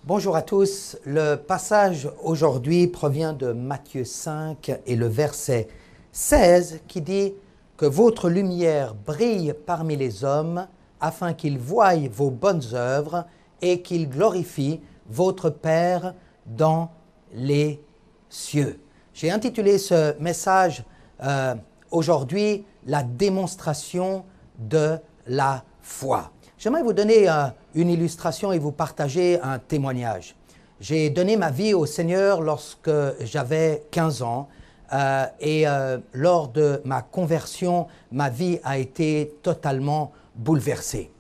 Bonjour à tous. Le passage aujourd'hui provient de Matthieu 5 et le verset 16 qui dit « Que votre lumière brille parmi les hommes afin qu'ils voient vos bonnes œuvres et qu'ils glorifient votre Père dans les cieux. » J'ai intitulé ce message aujourd'hui « La démonstration de la foi ». J'aimerais vous donner une illustration et vous partager un témoignage. J'ai donné ma vie au Seigneur lorsque j'avais 15 ans et lors de ma conversion, ma vie a été totalement bouleversée.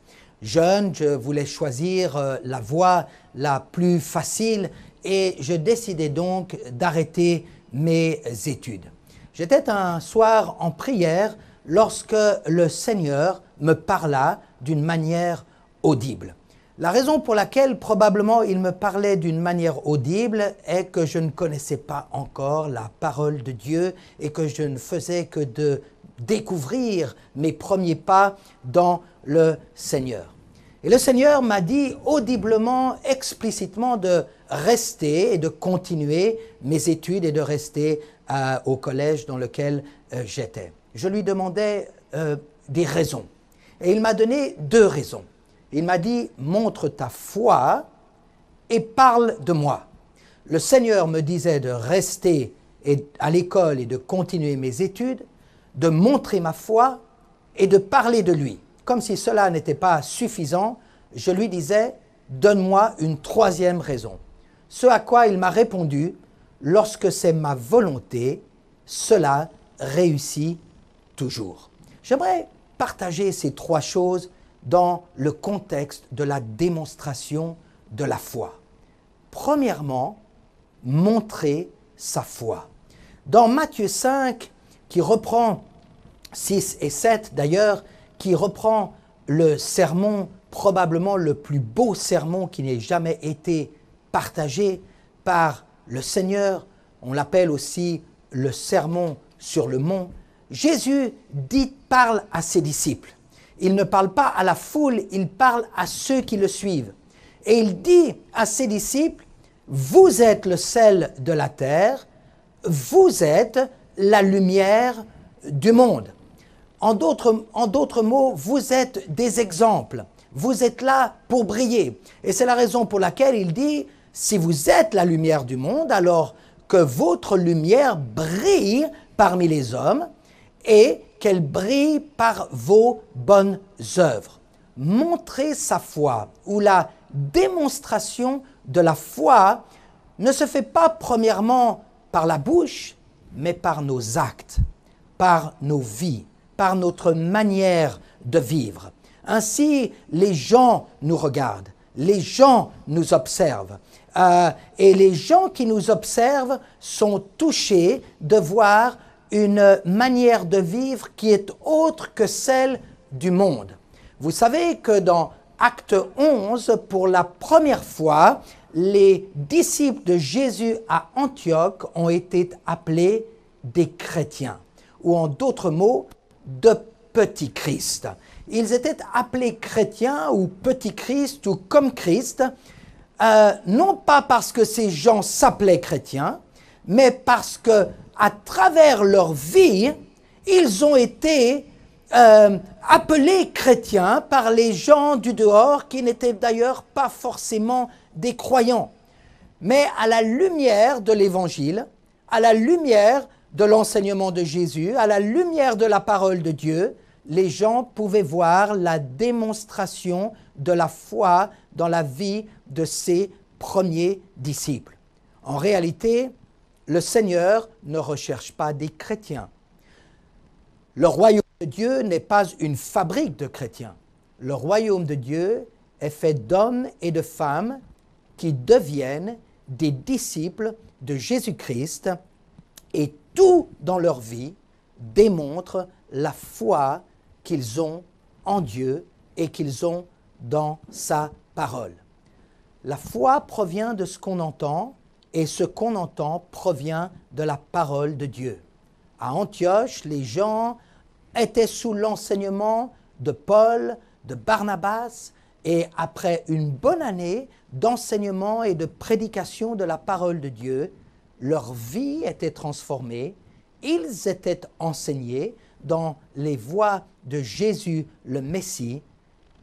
Jeune, je voulais choisir la voie la plus facile et je décidai donc d'arrêter mes études. J'étais un soir en prière lorsque le Seigneur me parla d'une manière audible. La raison pour laquelle probablement il me parlait d'une manière audible est que je ne connaissais pas encore la parole de Dieu et que je ne faisais que de découvrir mes premiers pas dans le Seigneur. Et le Seigneur m'a dit audiblement, explicitement de rester et de continuer mes études et de rester au collège dans lequel j'étais. Je lui demandais des raisons. Et il m'a donné 2 raisons. Il m'a dit « Montre ta foi et parle de moi ». Le Seigneur me disait de rester à l'école et de continuer mes études, de montrer ma foi et de parler de lui. Comme si cela n'était pas suffisant, je lui disais « Donne-moi une 3e raison ». Ce à quoi il m'a répondu « Lorsque c'est ma volonté, cela réussit toujours ». J'aimerais partager ces 3 choses dans le contexte de la démonstration de la foi. Premièrement, montrer sa foi. Dans Matthieu 5, qui reprend 6 et 7 d'ailleurs, qui reprend le sermon, probablement le plus beau sermon qui n'ait jamais été partagé par le Seigneur, on l'appelle aussi le sermon sur le mont. Jésus parle à ses disciples. Il ne parle pas à la foule, il parle à ceux qui le suivent. Et il dit à ses disciples, « Vous êtes le sel de la terre, vous êtes la lumière du monde. » En d'autres mots, vous êtes des exemples. Vous êtes là pour briller. Et c'est la raison pour laquelle il dit, « Si vous êtes la lumière du monde, alors que votre lumière brille parmi les hommes, et qu'elle brille par vos bonnes œuvres. » Montrer sa foi ou la démonstration de la foi ne se fait pas premièrement par la bouche, mais par nos actes, par nos vies, par notre manière de vivre. Ainsi, les gens nous regardent, les gens nous observent. Et les gens qui nous observent sont touchés de voir une manière de vivre qui est autre que celle du monde. Vous savez que dans Acte 11, pour la première fois, les disciples de Jésus à Antioche ont été appelés des chrétiens, ou en d'autres mots, de petits Christ. Ils étaient appelés chrétiens ou petits Christ ou comme Christ, non pas parce que ces gens s'appelaient chrétiens, mais parce que à travers leur vie, ils ont été appelés chrétiens par les gens du dehors qui n'étaient d'ailleurs pas forcément des croyants. Mais à la lumière de l'Évangile, à la lumière de l'enseignement de Jésus, à la lumière de la parole de Dieu, les gens pouvaient voir la démonstration de la foi dans la vie de ces premiers disciples. En réalité, le Seigneur ne recherche pas des chrétiens. Le royaume de Dieu n'est pas une fabrique de chrétiens. Le royaume de Dieu est fait d'hommes et de femmes qui deviennent des disciples de Jésus-Christ et tout dans leur vie démontre la foi qu'ils ont en Dieu et qu'ils ont dans sa parole. La foi provient de ce qu'on entend, et ce qu'on entend provient de la parole de Dieu. À Antioche, les gens étaient sous l'enseignement de Paul, de Barnabas, Et après une bonne année d'enseignement et de prédication de la parole de Dieu, leur vie était transformée, ils étaient enseignés dans les voies de Jésus le Messie,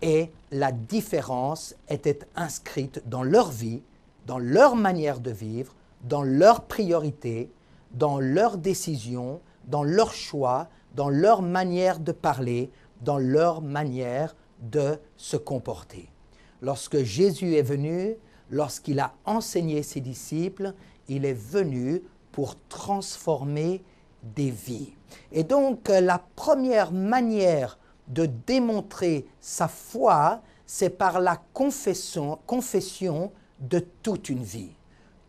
et la différence était inscrite dans leur vie, dans leur manière de vivre, dans leurs priorités, dans leurs décisions, dans leurs choix, dans leur manière de parler, dans leur manière de se comporter. Lorsque Jésus est venu, lorsqu'il a enseigné ses disciples, il est venu pour transformer des vies. Et donc, la première manière de démontrer sa foi, c'est par la confession de toute une vie.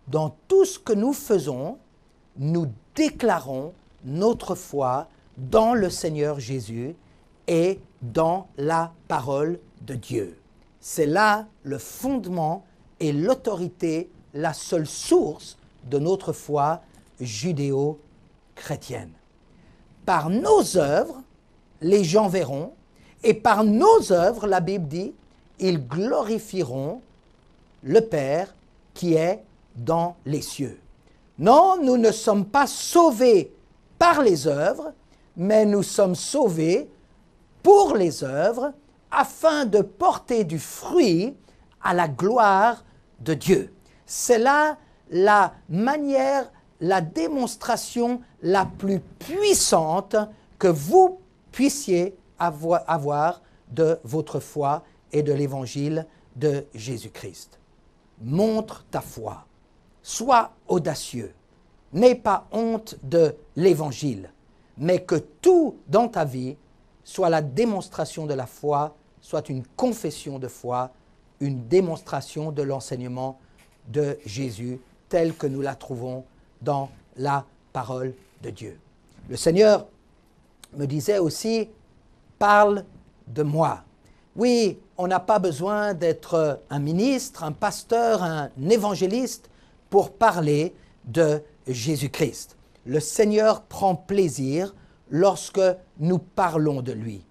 Dans tout ce que nous faisons, nous déclarons notre foi dans le Seigneur Jésus et dans la parole de Dieu. C'est là le fondement et l'autorité, la seule source de notre foi judéo-chrétienne. Par nos œuvres, les gens verront, et par nos œuvres, la Bible dit, ils glorifieront le Père qui est dans les cieux. Non, nous ne sommes pas sauvés par les œuvres, mais nous sommes sauvés pour les œuvres, afin de porter du fruit à la gloire de Dieu. C'est là la manière, la démonstration la plus puissante que vous puissiez avoir de votre foi et de l'évangile de Jésus-Christ. Montre ta foi. Sois audacieux. N'aie pas honte de l'évangile, mais que tout dans ta vie soit la démonstration de la foi, soit une confession de foi, une démonstration de l'enseignement de Jésus tel que nous la trouvons dans la parole de Dieu. Le Seigneur me disait aussi, parle de moi. Oui, on n'a pas besoin d'être un ministre, un pasteur, un évangéliste pour parler de Jésus-Christ. Le Seigneur prend plaisir lorsque nous parlons de lui,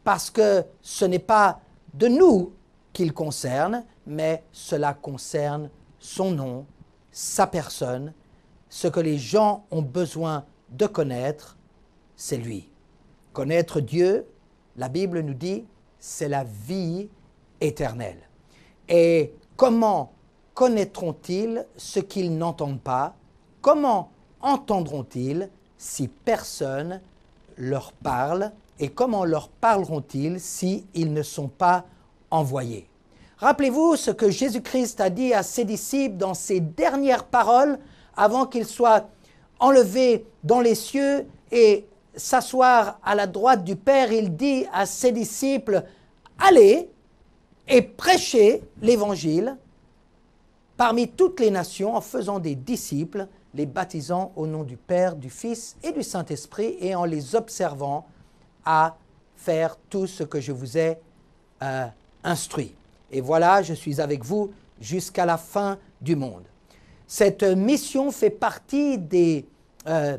parce que ce n'est pas de nous qu'il concerne, mais cela concerne son nom, sa personne. Ce que les gens ont besoin de connaître, c'est lui. Connaître Dieu, la Bible nous dit, c'est la vie éternelle. Et comment connaîtront-ils ce qu'ils n'entendent pas? Comment entendront-ils si personne leur parle? Et comment leur parleront-ils s'ils ne sont pas envoyés? Rappelez-vous ce que Jésus-Christ a dit à ses disciples dans ses dernières paroles avant qu'il soit enlevé dans les cieux et s'asseoir à la droite du Père. Il dit à ses disciples, allez et prêchez l'Évangile parmi toutes les nations en faisant des disciples, les baptisant au nom du Père, du Fils et du Saint-Esprit et en les observant à faire tout ce que je vous ai instruit. Et voilà, je suis avec vous jusqu'à la fin du monde. Cette mission fait partie des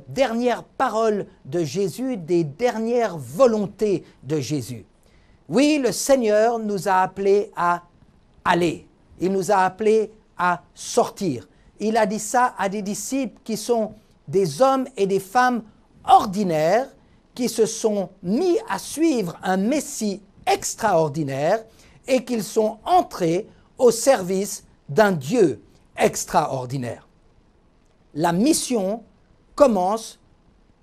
dernières paroles de Jésus, des dernières volontés de Jésus. Oui, le Seigneur nous a appelés à aller. Il nous a appelés à sortir. Il a dit ça à des disciples qui sont des hommes et des femmes ordinaires qui se sont mis à suivre un Messie extraordinaire et qu'ils sont entrés au service d'un Dieu extraordinaire. La mission commence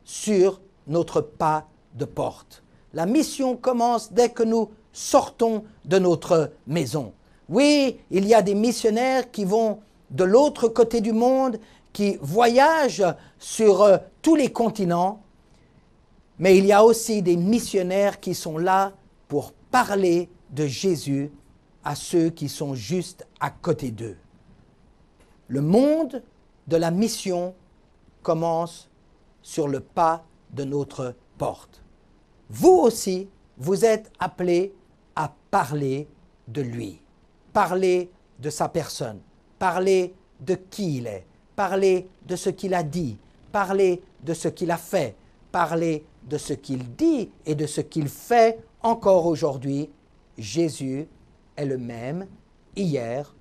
sur notre pas de porte. La mission commence dès que nous sortons de notre maison. Oui, il y a des missionnaires qui vont de l'autre côté du monde, qui voyagent sur tous les continents, mais il y a aussi des missionnaires qui sont là pour parler de Jésus à ceux qui sont juste à côté d'eux. Le monde de la mission commence sur le pas de notre porte. Vous aussi, vous êtes appelés à parler de lui, parler de sa personne, parler de qui il est, parler de ce qu'il a dit, parler de ce qu'il a fait, parler de ce qu'il dit et de ce qu'il fait encore aujourd'hui. Jésus est le même hier,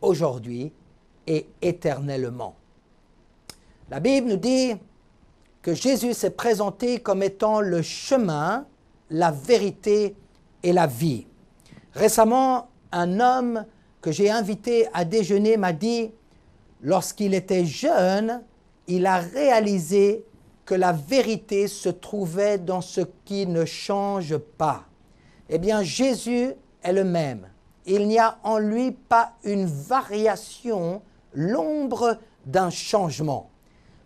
aujourd'hui et éternellement. La Bible nous dit que Jésus s'est présenté comme étant le chemin, la vérité et la vie. Récemment, un homme que j'ai invité à déjeuner m'a dit, lorsqu'il était jeune, il a réalisé que la vérité se trouvait dans ce qui ne change pas. Eh bien, Jésus est le même. Il n'y a en lui pas une variation, l'ombre d'un changement.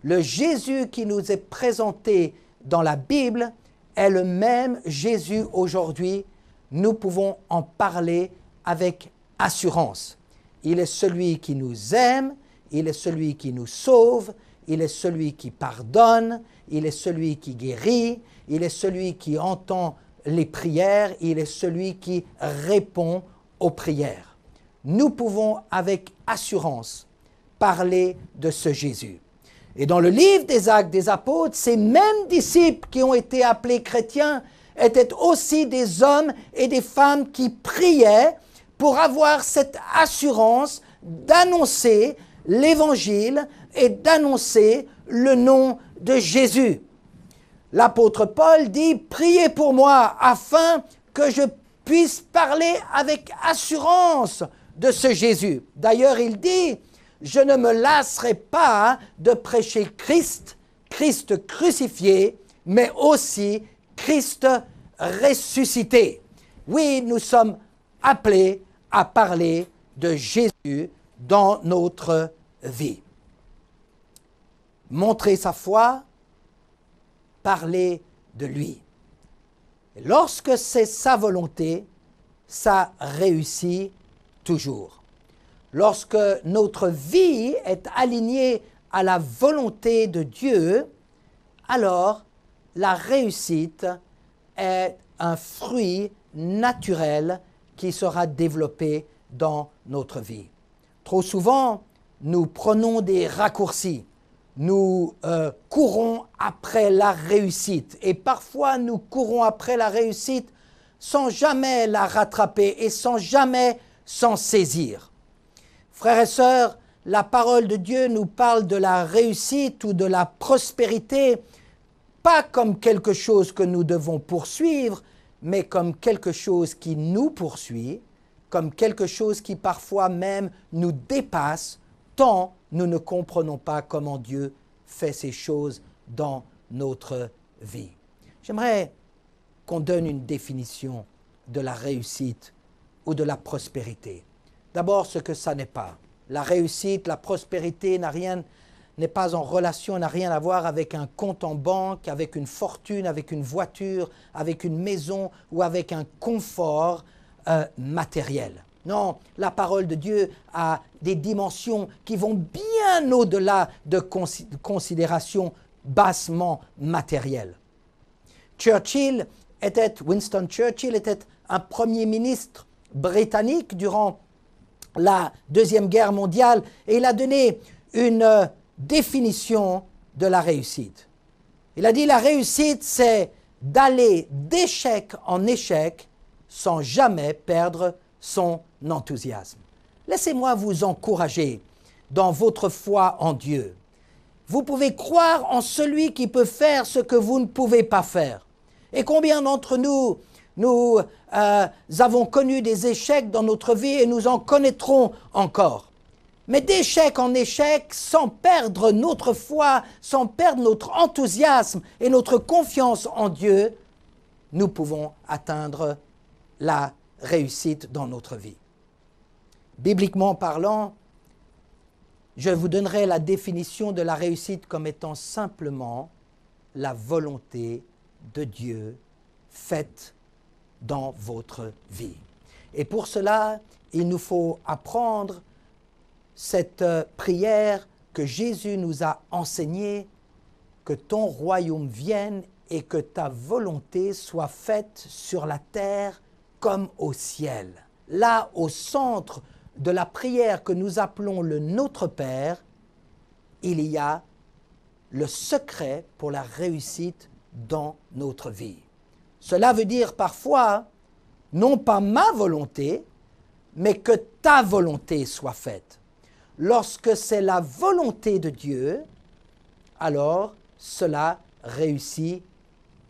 Le Jésus qui nous est présenté dans la Bible est le même Jésus aujourd'hui. Nous pouvons en parler avec assurance. Il est celui qui nous aime, il est celui qui nous sauve, il est celui qui pardonne, il est celui qui guérit, il est celui qui entend les prières, il est celui qui répond aux prières. Nous pouvons avec assurance parler de ce Jésus. Et dans le livre des Actes des Apôtres, ces mêmes disciples qui ont été appelés chrétiens étaient aussi des hommes et des femmes qui priaient pour avoir cette assurance d'annoncer l'Évangile et d'annoncer le nom de Jésus. L'apôtre Paul dit « Priez pour moi afin que je puisse parler avec assurance de ce Jésus. » D'ailleurs, il dit « Je ne me lasserai pas de prêcher Christ, Christ crucifié, mais aussi Christ ressuscité. » Oui, nous sommes appelés à parler de Jésus dans notre vie. Montrer sa foi, parler de lui. Et lorsque c'est sa volonté, ça réussit toujours. Lorsque notre vie est alignée à la volonté de Dieu, alors la réussite est un fruit naturel qui sera développé dans notre vie. Trop souvent, nous prenons des raccourcis. Nous courons après la réussite. Et parfois, nous courons après la réussite sans jamais la rattraper et sans jamais s'en saisir. Frères et sœurs, la parole de Dieu nous parle de la réussite ou de la prospérité, pas comme quelque chose que nous devons poursuivre, mais comme quelque chose qui nous poursuit, comme quelque chose qui parfois même nous dépasse, tant nous ne comprenons pas comment Dieu fait ces choses dans notre vie. J'aimerais qu'on donne une définition de la réussite ou de la prospérité. D'abord, ce que ça n'est pas. La réussite, la prospérité n'est pas en relation, n'a rien à voir avec un compte en banque, avec une fortune, avec une voiture, avec une maison ou avec un confort matériel. Non, la parole de Dieu a des dimensions qui vont bien au-delà de considérations bassement matérielles. Winston Churchill était un premier ministre britannique durant la Deuxième Guerre mondiale et il a donné une définition de la réussite. Il a dit la réussite, c'est d'aller d'échec en échec sans jamais perdre son enthousiasme. Laissez-moi vous encourager dans votre foi en Dieu. Vous pouvez croire en celui qui peut faire ce que vous ne pouvez pas faire. Et combien d'entre nous avons connu des échecs dans notre vie et nous en connaîtrons encore. Mais d'échec en échec, sans perdre notre foi, sans perdre notre enthousiasme et notre confiance en Dieu, nous pouvons atteindre la réussite dans notre vie. Bibliquement parlant, je vous donnerai la définition de la réussite comme étant simplement la volonté de Dieu faite dans votre vie. Et pour cela, il nous faut apprendre cette prière que Jésus nous a enseignée, que ton royaume vienne et que ta volonté soit faite sur la terre comme au ciel. Là, au centre de la prière que nous appelons le Notre Père, il y a le secret pour la réussite dans notre vie. Cela veut dire parfois, non pas ma volonté, mais que ta volonté soit faite. Lorsque c'est la volonté de Dieu, alors cela réussit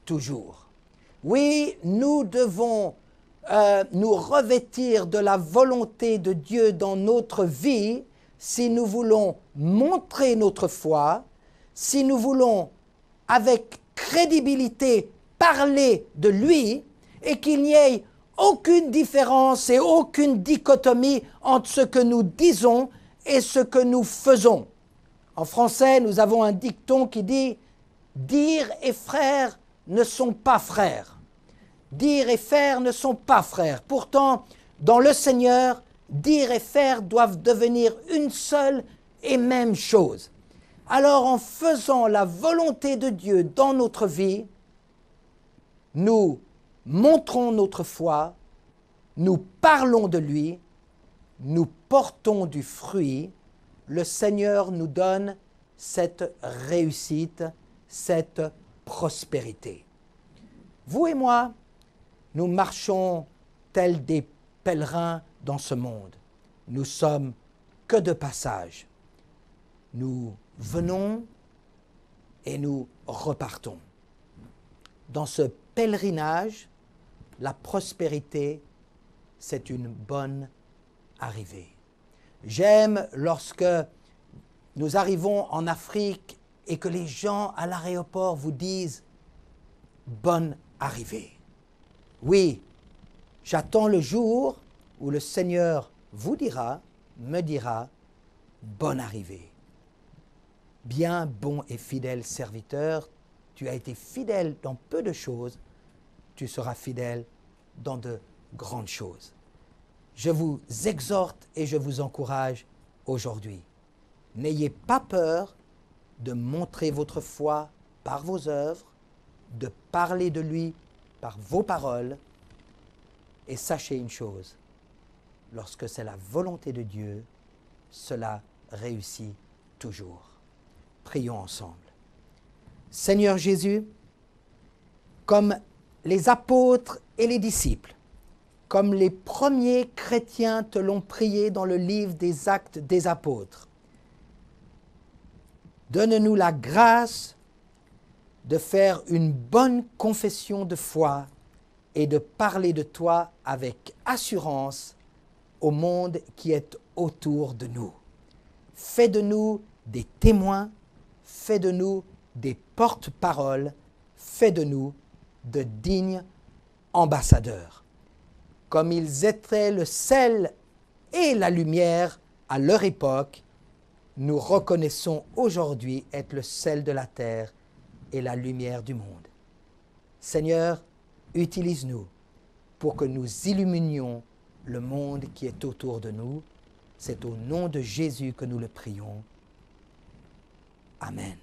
toujours. Oui, nous devons nous revêtir de la volonté de Dieu dans notre vie si nous voulons montrer notre foi, si nous voulons avec crédibilité parler de lui et qu'il n'y ait aucune différence et aucune dichotomie entre ce que nous disons et ce que nous faisons. En français, nous avons un dicton qui dit « dire et frère ne sont pas frères ». Dire et faire ne sont pas frères. Pourtant, dans le Seigneur, dire et faire doivent devenir une seule et même chose. Alors, en faisant la volonté de Dieu dans notre vie, nous montrons notre foi, nous parlons de lui, nous portons du fruit. Le Seigneur nous donne cette réussite, cette prospérité. Vous et moi, nous marchons tels des pèlerins dans ce monde. Nous sommes que de passage. Nous venons et nous repartons. Dans ce pèlerinage, la prospérité, c'est une bonne arrivée. J'aime lorsque nous arrivons en Afrique et que les gens à l'aéroport vous disent « bonne arrivée ». Oui, j'attends le jour où le Seigneur vous dira, me dira, bonne arrivée. Bien bon et fidèle serviteur, tu as été fidèle dans peu de choses, tu seras fidèle dans de grandes choses. Je vous exhorte et je vous encourage aujourd'hui. N'ayez pas peur de montrer votre foi par vos œuvres, de parler de lui par vos paroles, et sachez une chose, lorsque c'est la volonté de Dieu, cela réussit toujours. Prions ensemble. Seigneur Jésus, comme les apôtres et les disciples, comme les premiers chrétiens te l'ont prié dans le livre des Actes des Apôtres, donne-nous la grâce de faire une bonne confession de foi et de parler de toi avec assurance au monde qui est autour de nous. Fais de nous des témoins, fais de nous des porte-paroles, fais de nous de dignes ambassadeurs. Comme ils étaient le sel et la lumière à leur époque, nous reconnaissons aujourd'hui être le sel de la terre et la lumière du monde. Seigneur, utilise-nous pour que nous illuminions le monde qui est autour de nous. C'est au nom de Jésus que nous le prions. Amen.